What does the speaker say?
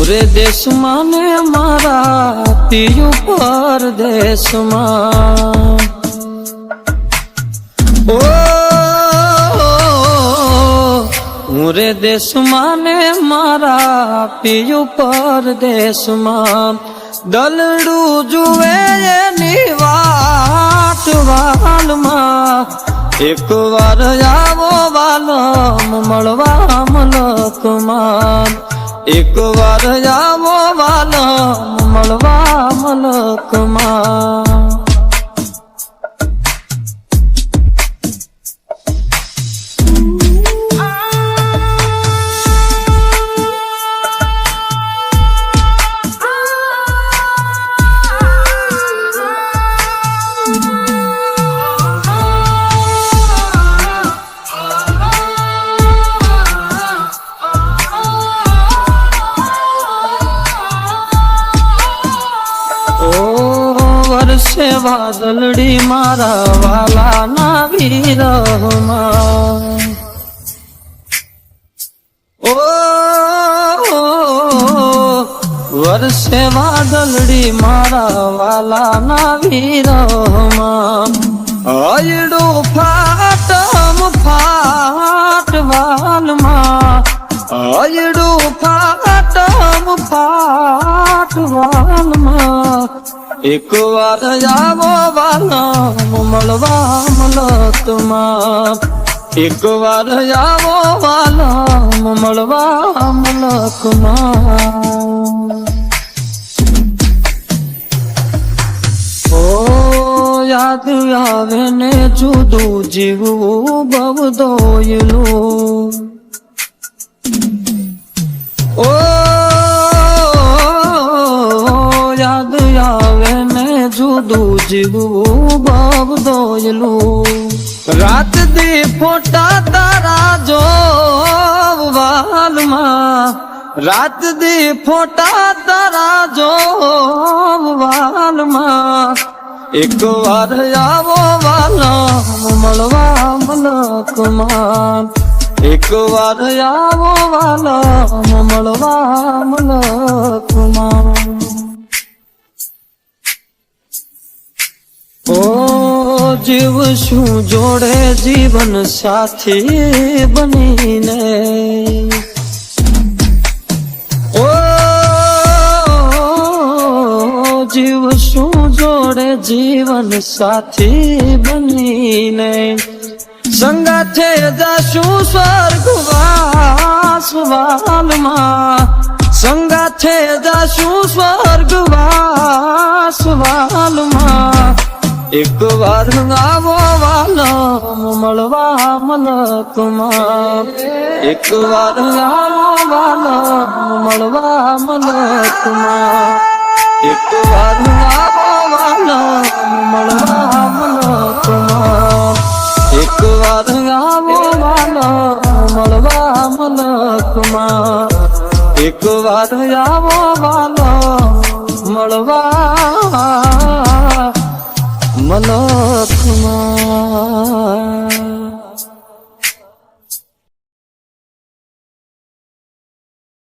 રે દેશમાં ને મારા પિયુ પરદેશમાં રે દેશમાં ને મારા પિયુ પરદેશમાં દલડું જુએ એની વાટ વાલમાં એક વાર આવો વાલમ મળવા મલકમાં એક વાર આવો વાલમ મળવા મલકમાં વર્ષે વાદળડી મારા વાલાના વીરમાં વર્ષે વાદળડી મારા વાલાના વીરમાં હયડું ફાટમ ફાટ વાલમાં હયડું ફાટમ ફાટ વાલમાં એક વાર આવો વાલમ મળવા મલકમાં એક વાર આવો વાલમ મળવા મલકમાં ઓ યાદ આવે ને જુદું જીવવું બહુ દોયલું ઓ યાદ આવે ને જુદું જીવવું બહુ દોયલું રાત દી ફોટા તારા જો વાલમાં રાત દી ફોટા તારા જો વાલમાં એક વાર આવો વાલમ મળવા મલકમાં એક વાર આવો વાલમ મળવા મલકમાં ઓ જીવ શું જોડે જીવન સાથી બનીને ઓ જીવ શું જોડે જીવન સાથી બનીને સંગાથે જાશું સ્વર્ગવાસ વાલમાં સંગાથે જાશું સ્વર્ગવાસ વાલમાં એક વાર આવો વાલમ મળવા મલકમાં એક વાર આવો વાલમ મળવા મલકમાં એક વાર આવો